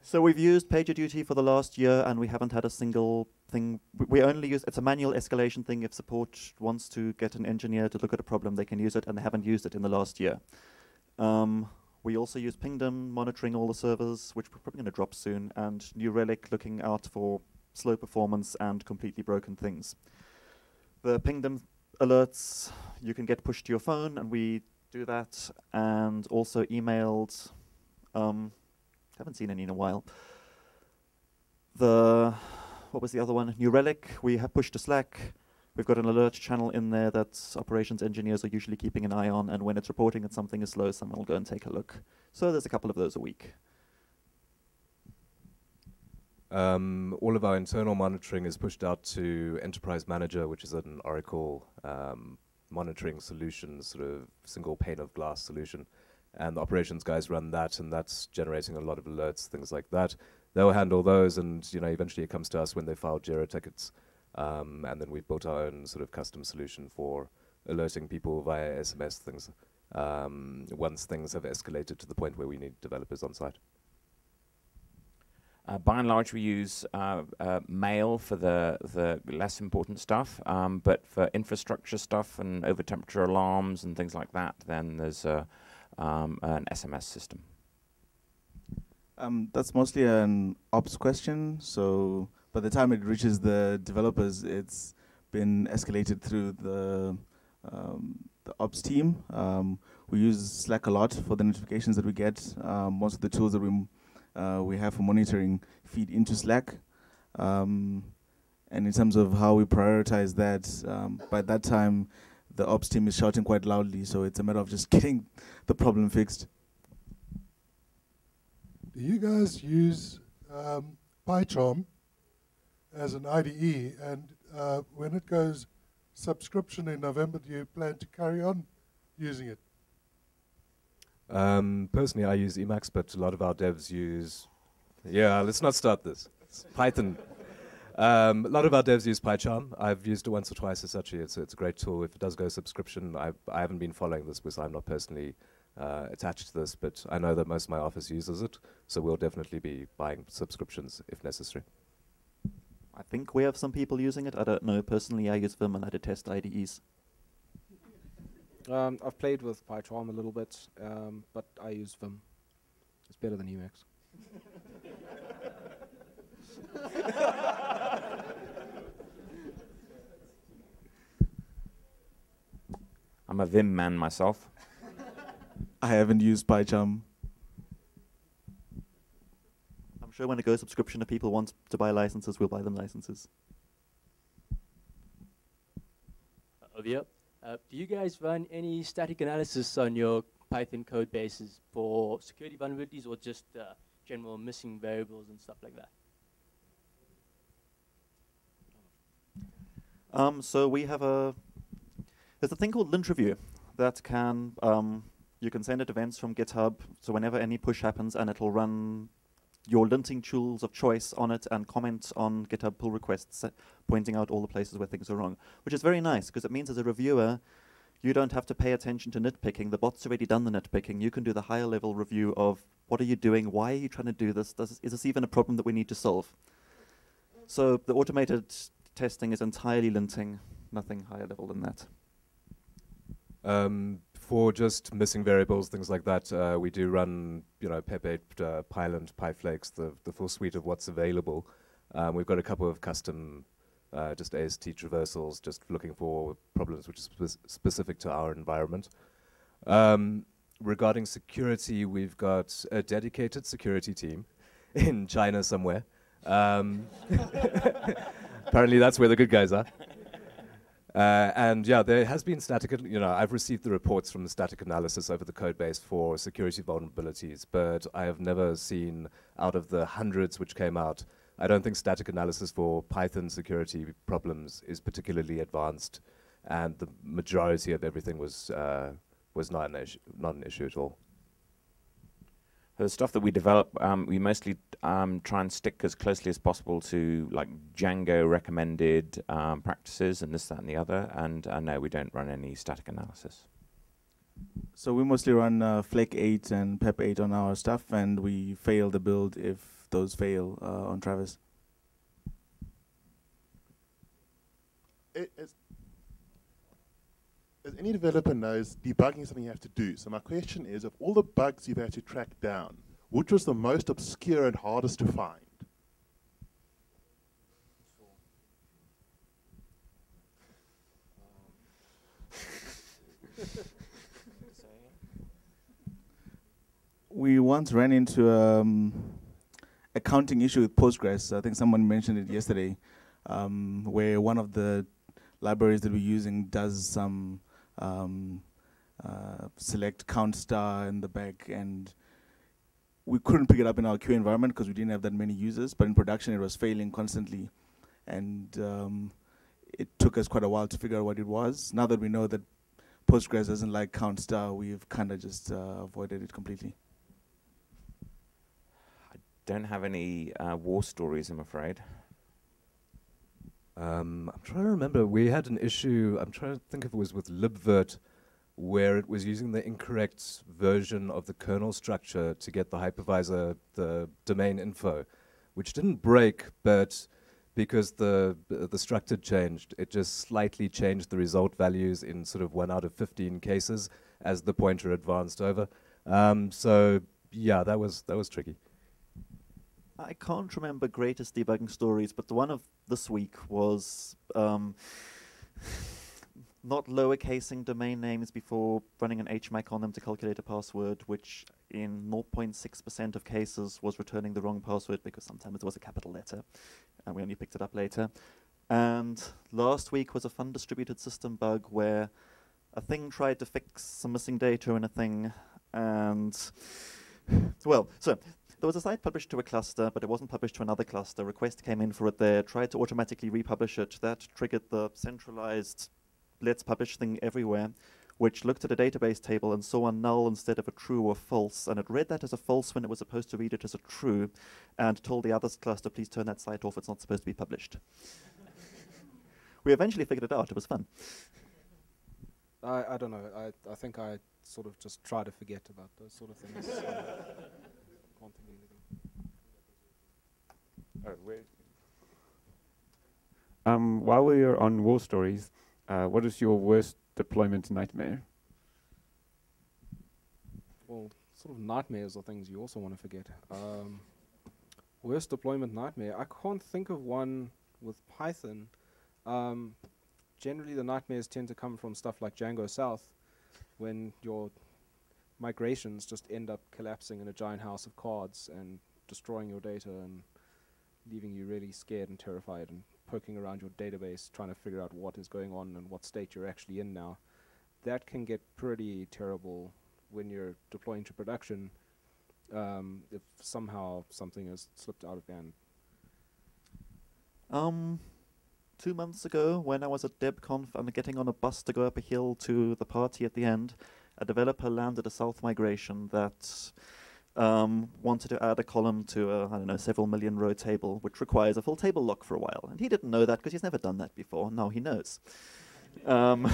So we've used PagerDuty for the last year, and we haven't had a single thing. We only use, it's a manual escalation thing. If support wants to get an engineer to look at a problem, they can use it, and they haven't used it in the last year. We also use Pingdom, monitoring all the servers, which we're probably going to drop soon, and New Relic looking out for slow performance and completely broken things. The Pingdom alerts, you can get pushed to your phone, and we do that, and also emailed, haven't seen any in a while. What was the other one? New Relic, we have pushed to Slack. We've got an alert channel in there that operations engineers are usually keeping an eye on, and when it's reporting that something is slow, someone will go and take a look. So there's a couple of those a week. All of our internal monitoring is pushed out to Enterprise Manager, which is an Oracle monitoring solution, sort of single pane of glass solution. And the operations guys run that, and that's generating a lot of alerts, things like that. They'll handle those, and eventually it comes to us when they file Jira tickets. And then we've built our own sort of custom solution for alerting people via SMS things once things have escalated to the point where we need developers on site. By and large, we use mail for the less important stuff, but for infrastructure stuff and over-temperature alarms and things like that, then there's an SMS system. That's mostly an ops question, so by the time it reaches the developers, it's been escalated through the ops team. We use Slack a lot for the notifications that we get. Most of the tools that we have for monitoring feed into Slack. And in terms of how we prioritize that, by that time, the ops team is shouting quite loudly, so it's a matter of just getting the problem fixed. Do you guys use PyCharm as an IDE, and when it goes subscription in November, do you plan to carry on using it? Personally, I use Emacs, but a lot of our devs use... Yeah, let's not start this. It's Python. A lot of our devs use PyCharm. I've used it once or twice. It's a great tool. If it does go subscription, I haven't been following this because I'm not personally attached to this, but I know that most of my office uses it, so we'll definitely be buying subscriptions if necessary. I think we have some people using it. I don't know. Personally, I use Vim and I detest IDEs. I've played with PyCharm a little bit, but I use Vim. It's better than Emacs. I'm a Vim man myself. I haven't used PyCharm. I'm sure when it goes subscription, if people want to buy licenses, we'll buy them licenses. Yep. Do you guys run any static analysis on your Python code bases for security vulnerabilities or just general missing variables and stuff like that? So we have there's a thing called lint review that can, you can send it events from GitHub, so whenever any push happens, and it'll run your linting tools of choice on it and comment on GitHub pull requests, pointing out all the places where things are wrong, which is very nice, because it means as a reviewer, you don't have to pay attention to nitpicking. The bot's already done the nitpicking. You can do the higher level review of what are you doing, why are you trying to do this, is this even a problem that we need to solve? So the automated testing is entirely linting, nothing higher level than that. For just missing variables, things like that, we do run, pep8, pylint, pyflakes, the full suite of what's available. We've got a couple of custom just AST traversals, just looking for problems which is specific to our environment. Regarding security, we've got a dedicated security team in China somewhere. Apparently that's where the good guys are. And yeah, there has been static, I've received the reports from the static analysis over the code base for security vulnerabilities, but I have never seen, out of the hundreds which came out, I don't think static analysis for Python security problems is particularly advanced, and the majority of everything was not an issue at all. The stuff that we develop, we mostly try and stick as closely as possible to like Django recommended practices and this, that, and the other. And no, we don't run any static analysis. So we mostly run Flake 8 and Pep 8 on our stuff, and we fail the build if those fail on Travis. As any developer knows, debugging is something you have to do. So my question is, of all the bugs you've had to track down, which was the most obscure and hardest to find? We once ran into a counting issue with Postgres. I think someone mentioned it yesterday, where one of the libraries that we're using does some select count star in the back, and we couldn't pick it up in our queue environment because we didn't have that many users, but in production it was failing constantly, and it took us quite a while to figure out what it was. Now that we know that Postgres doesn't like count star, we've kind of just avoided it completely. I don't have any war stories, I'm afraid. I'm trying to remember, we had an issue, I'm trying to think if it was with libvirt, where it was using the incorrect version of the kernel structure to get the hypervisor, the domain info, which didn't break, but because the structure changed, it just slightly changed the result values in sort of 1 out of 15 cases as the pointer advanced over. So yeah, that was tricky. I can't remember greatest debugging stories, but the one of this week was not lowercasing domain names before running an HMAC on them to calculate a password, which in 0.6% of cases was returning the wrong password because sometimes it was a capital letter, and we only picked it up later. And last week was a fun distributed system bug where a thing tried to fix some missing data in a thing, and well, so There was a site published to a cluster, but it wasn't published to another cluster. Request came in for it there, tried to automatically republish it. That triggered the centralized let's publish thing everywhere, which looked at a database table and saw a null instead of a true or false, and it read that as a false when it was supposed to read it as a true, and told the other cluster, please turn that site off, it's not supposed to be published. We eventually figured it out, it was fun. I don't know, I think I sort of just try to forget about those sort of things. Can't think of anything. While we are on war stories, what is your worst deployment nightmare? Well, sort of nightmares are things you also want to forget. Worst deployment nightmare. I can't think of one with Python. Generally, the nightmares tend to come from stuff like Django South, when your migrations just end up collapsing in a giant house of cards and destroying your data and leaving you really scared and terrified and poking around your database trying to figure out what is going on and what state you're actually in now. That can get pretty terrible when you're deploying to production if somehow something has slipped out of band. 2 months ago, when I was at DebConf and getting on a bus to go up a hill to the party at the end, a developer landed a South migration that wanted to add a column to a, I don't know, several million row table, which requires a full table lock for a while. And he didn't know that because he's never done that before. Now he knows. And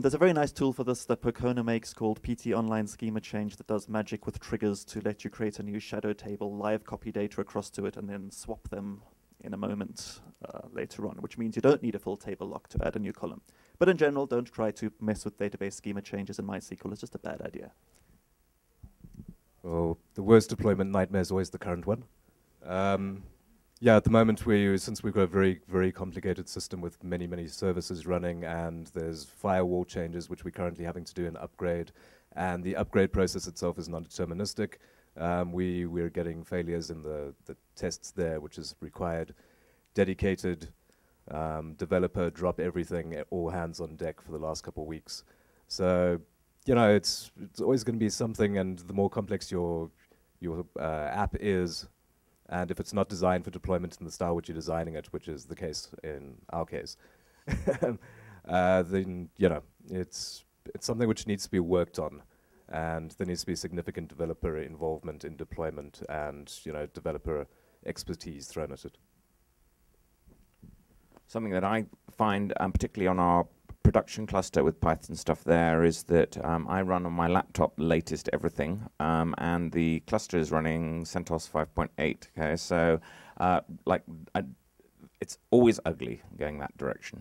there's a very nice tool for this that Percona makes called PT Online Schema Change that does magic with triggers to let you create a new shadow table, live copy data across to it, and then swap them in a moment later on, which means you don't need a full table lock to add a new column. But in general, don't try to mess with database schema changes in MySQL. It's just a bad idea. Well, the worst deployment nightmare is always the current one. Yeah, at the moment, since we've got a very, very complicated system with many, many services running, and there's firewall changes, which we're currently having to do an upgrade, and the upgrade process itself is non-deterministic. We're getting failures in the tests there, which has required dedicated developer drop everything, all hands on deck for the last couple of weeks. So, you know, it's always going to be something, and the more complex your app is, and if it's not designed for deployment in the style which you're designing it, which is the case in our case, then, you know, it's something which needs to be worked on. And there needs to be significant developer involvement in deployment and, you know, developer expertise thrown at it. Something that I find, particularly on our production cluster with Python stuff there, is that I run on my laptop latest everything, and the cluster is running CentOS 5.8. Okay, so it's always ugly going that direction.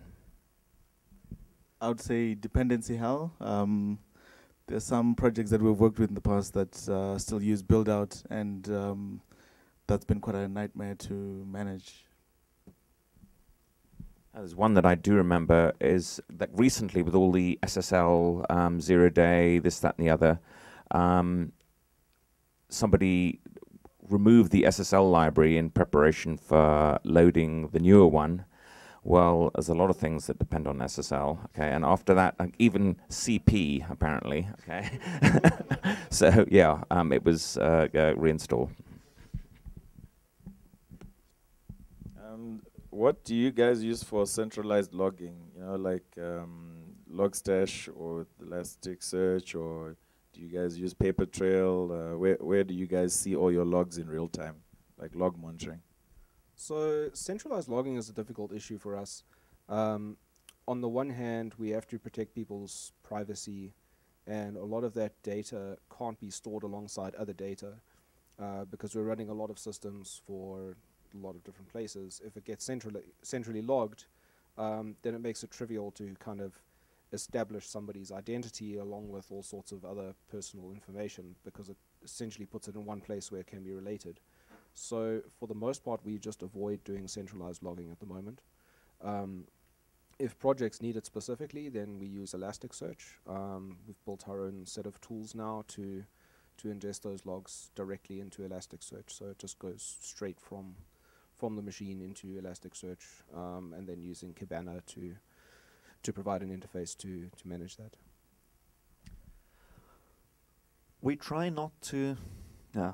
I would say dependency hell. There's some projects that we've worked with in the past that still use build out, and that's been quite a nightmare to manage. There's one that I do remember is that recently with all the SSL 0 day, this, that, and the other, somebody removed the SSL library in preparation for loading the newer one. Well, there's a lot of things that depend on SSL, okay, and after that, even CP, apparently, okay. So, yeah, it was reinstall. What do you guys use for centralized logging? You know, like Logstash or Elasticsearch, or do you guys use Papertrail? Where do you guys see all your logs in real time, like log monitoring? So centralized logging is a difficult issue for us. On the one hand, we have to protect people's privacy, and a lot of that data can't be stored alongside other data because we're running a lot of systems for a lot of different places. If it gets centrally logged, then it makes it trivial to kind of establish somebody's identity along with all sorts of other personal information, because it essentially puts it in one place where it can be related. So for the most part, we just avoid doing centralized logging at the moment. If projects need it specifically, then we use Elasticsearch. We've built our own set of tools now to ingest those logs directly into Elasticsearch, so it just goes straight from the machine into Elasticsearch, and then using Kibana to provide an interface to manage that. We try not to Yeah.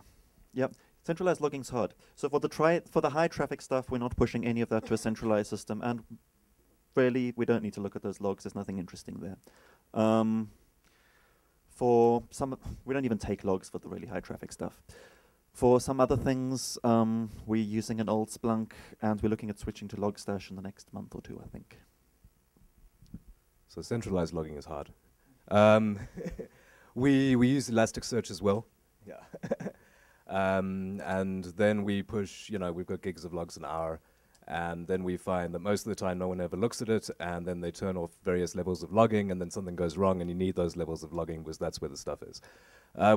Yep. Centralized logging's hard. So for the high traffic stuff, we're not pushing any of that to a centralized system, and really, we don't need to look at those logs. There's nothing interesting there. For some, we don't even take logs for the really high traffic stuff. For some other things, we're using an old Splunk, and we're looking at switching to Logstash in the next month or two, I think. So centralized logging is hard. We use Elasticsearch as well. Yeah. And then we push, we've got gigs of logs an hour, and then we find that most of the time no one ever looks at it, and then they turn off various levels of logging, and then something goes wrong, and you need those levels of logging because that's where the stuff is.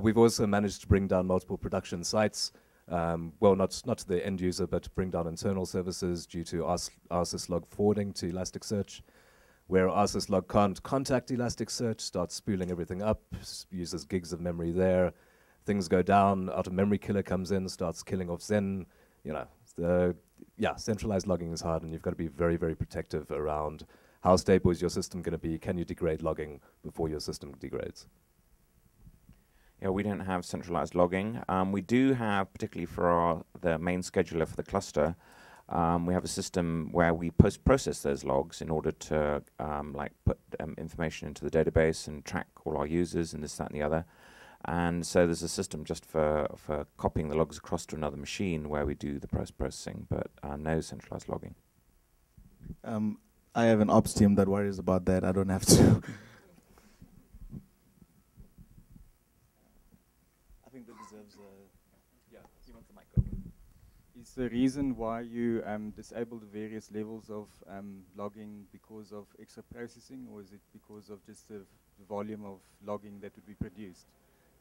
We've also managed to bring down multiple production sites, well, not to the end user, but to bring down internal services due to rsyslog forwarding to Elasticsearch, where rsyslog can't contact Elasticsearch, starts spooling everything up, uses gigs of memory there. Things go down, out-of-memory killer comes in, starts killing off Zen. Centralized logging is hard, and you've got to be very, very protective around how stable is your system going to be. Can you degrade logging before your system degrades? Yeah, we don't have centralized logging. We do have, particularly for the main scheduler for the cluster, we have a system where we post-process those logs in order to put information into the database and track all our users and this, that, and the other. And so there's a system just for copying the logs across to another machine where we do the post-processing, but no centralized logging. I have an ops team that worries about that. I don't have to. I think that deserves he wants the mic. Is the reason why you disable the various levels of logging because of extra processing, or is it because of just the volume of logging that would be produced?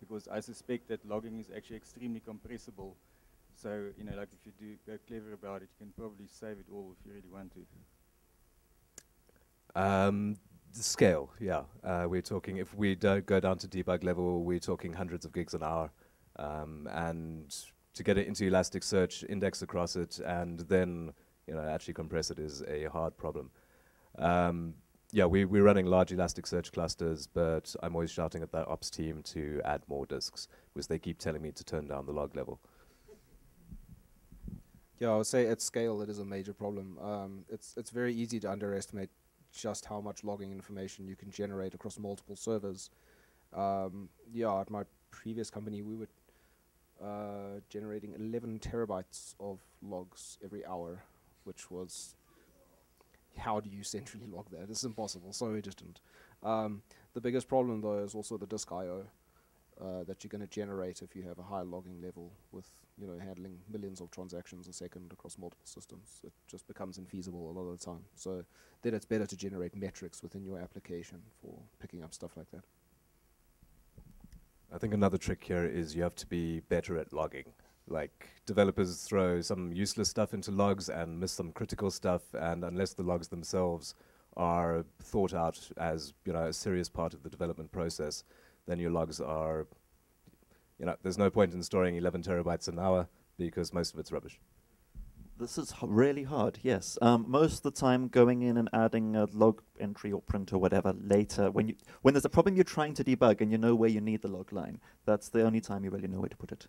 Because I suspect that logging is actually extremely compressible. So, like if you do go clever about it, you can probably save it all if you really want to. The scale, yeah. We're talking, if we don't go down to debug level, we're talking hundreds of gigs an hour. And to get it into Elasticsearch, index across it, and then actually compress it is a hard problem. We're running large Elasticsearch clusters, but I'm always shouting at the ops team to add more disks, because they keep telling me to turn down the log level. Yeah, I would say at scale it is a major problem. It's very easy to underestimate just how much logging information you can generate across multiple servers. At my previous company, we were generating 11 terabytes of logs every hour, which was... How do you centrally log that? It's impossible, so distant. The biggest problem, though, is also the disk I/O that you're going to generate if you have a high logging level with, handling millions of transactions a second across multiple systems. It just becomes infeasible a lot of the time. So then it's better to generate metrics within your application for picking up stuff like that. I think another trick here is you have to be better at logging. Like, developers throw some useless stuff into logs and miss some critical stuff, and unless the logs themselves are thought out as, a serious part of the development process, then your logs are, there's no point in storing 11 terabytes an hour because most of it's rubbish. This is really hard, yes. Most of the time going in and adding a log entry or print or whatever later, when there's a problem you're trying to debug and you know where you need the log line, that's the only time you really know where to put it.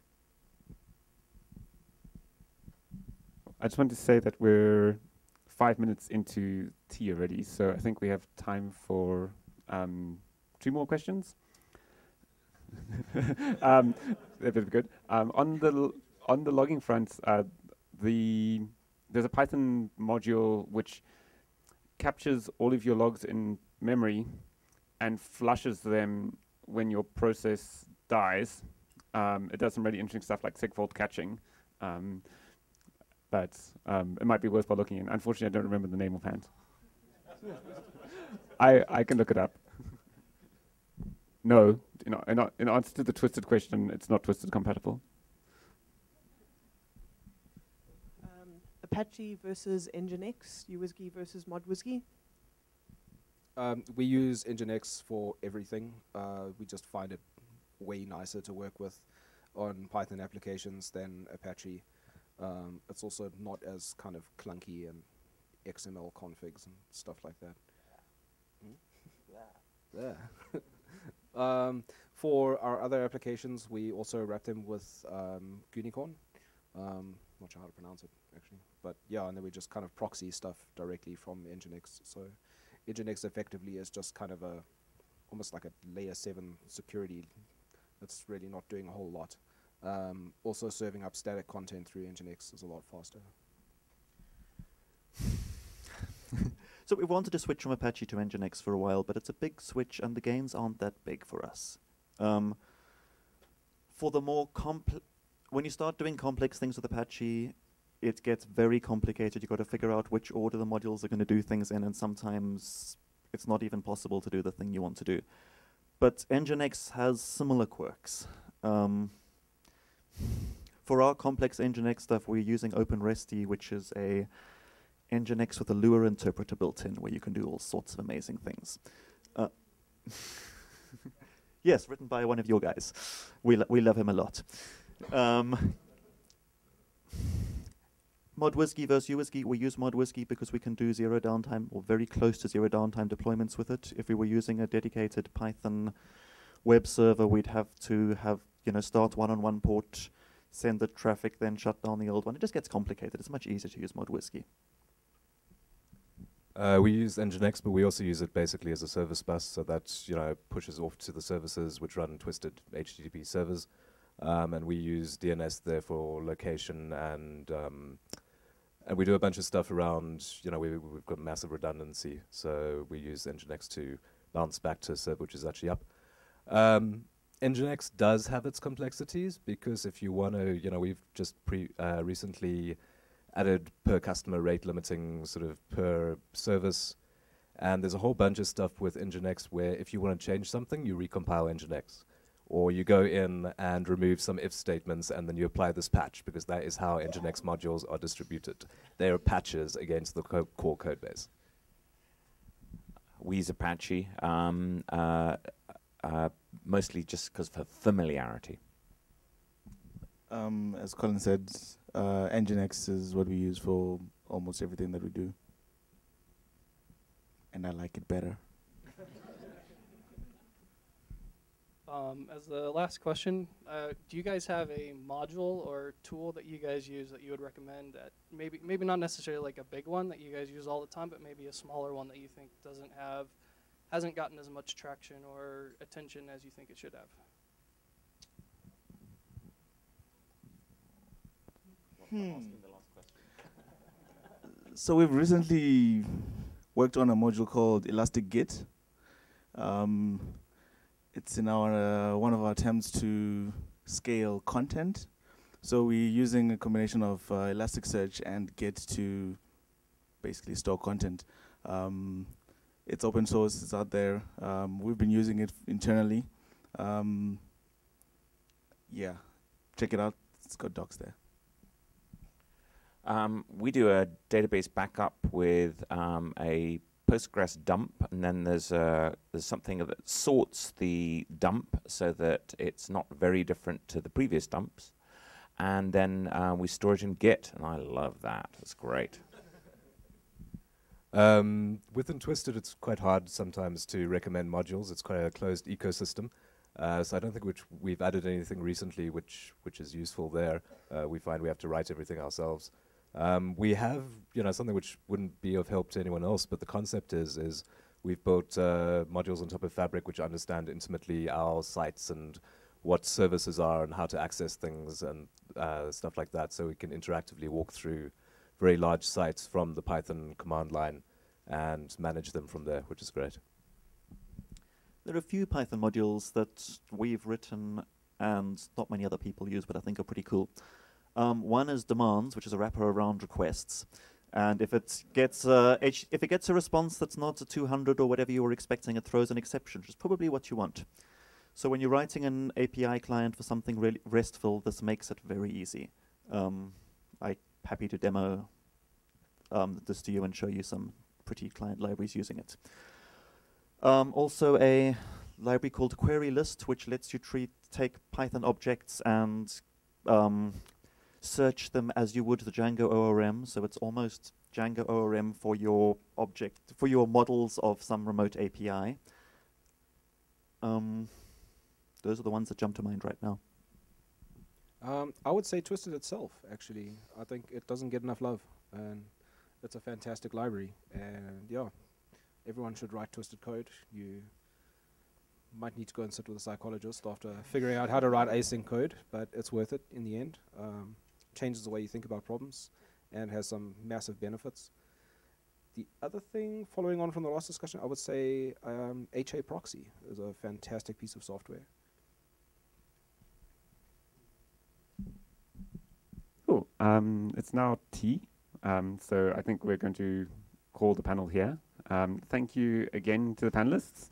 I just want to say that we're 5 minutes into tea already, so I think we have time for 2 more questions. That would be good. On the logging front, there's a Python module which captures all of your logs in memory and flushes them when your process dies. It does some really interesting stuff like segfault catching. But it might be worthwhile looking in. Unfortunately, I don't remember the name offhand. I can look it up. No, in answer to the twisted question, it's not twisted compatible. Apache versus Nginx, uWSGI versus ModWSGI? We use Nginx for everything. We just find it way nicer to work with on Python applications than Apache. It's also not as kind of clunky and XML configs and stuff like that. For our other applications, we also wrap them with Unicorn. Not sure how to pronounce it, actually. But yeah, and then we just kind of proxy stuff directly from Nginx. So Nginx effectively is just kind of almost like a layer 7 security that's really not doing a whole lot. Also serving up static content through Nginx is a lot faster. So we wanted to switch from Apache to Nginx for a while, but it's a big switch and the gains aren't that big for us. For the more when you start doing complex things with Apache, it gets very complicated. You've got to figure out which order the modules are going to do things in, and sometimes it's not even possible to do the thing you want to do. But Nginx has similar quirks. For our complex Nginx stuff, we're using OpenResty, which is a Nginx with a Lua interpreter built in, where you can do all sorts of amazing things. Yes, written by one of your guys. We love him a lot. ModWhiskey versus UWhiskey, we use ModWhiskey because we can do zero downtime, or very close to zero downtime deployments with it. If we were using a dedicated Python web server, we'd have to have, start one on one port, send the traffic, then shut down the old one. It just gets complicated. It's much easier to use ModWhiskey. We use Nginx, but we also use it basically as a service bus, so that pushes off to the services which run twisted HTTP servers, and we use DNS there for location, and we do a bunch of stuff around. We've got massive redundancy, so we use Nginx to bounce back to a server which is actually up. Nginx does have its complexities because if you want to, we've just recently added per customer rate limiting sort of per service. And there's a whole bunch of stuff with Nginx where if you want to change something, you recompile Nginx. Or you go in and remove some if statements and then you apply this patch, because that is how Nginx modules are distributed. They are patches against the core code base. We use Apache, mostly just because of familiarity. As Colin said, Nginx is what we use for almost everything that we do. And I like it better. As the last question, do you guys have a module or tool that you guys use that you would recommend that maybe not necessarily like a big one that you guys use all the time, but maybe a smaller one that you think hasn't gotten as much traction or attention as you think it should have? So we've recently worked on a module called Elastic Git. It's in our one of our attempts to scale content. So we're using a combination of Elasticsearch and Git to basically store content. It's open source, it's out there. We've been using it internally. Yeah, check it out. It's got docs there. We do a database backup with a Postgres dump, and then there's something that sorts the dump so that it's not very different to the previous dumps. And then we store it in Git, and I love that. It's great. Within Twisted, it's quite hard sometimes to recommend modules. It's quite a closed ecosystem. So I don't think we've added anything recently which is useful there. We find we have to write everything ourselves. We have, something which wouldn't be of help to anyone else, but the concept is we've built modules on top of Fabric which understand intimately our sites and what services are and how to access things and stuff like that, so we can interactively walk through very large sites from the Python command line and manage them from there, which is great. There are a few Python modules that we've written and not many other people use, but I think are pretty cool. One is demands, which is a wrapper around requests. And if it gets a response that's not a 200 or whatever you were expecting, it throws an exception, which is probably what you want. So when you're writing an API client for something really RESTful, this makes it very easy. I'm happy to demo this to you and show you some pretty client libraries using it. Also a library called Query List, which lets you take Python objects and search them as you would the Django ORM. So it's almost Django ORM for your models of some remote API. Those are the ones that jump to mind right now. I would say Twisted itself, actually. I think it doesn't get enough love, and it's a fantastic library. And yeah, everyone should write Twisted code. You might need to go and sit with a psychologist after figuring out how to write async code, but it's worth it in the end. Changes the way you think about problems and has some massive benefits. The other thing, following on from the last discussion, I would say HA Proxy is a fantastic piece of software. Cool. It's now tea, so I think we're going to call the panel here. Thank you again to the panelists.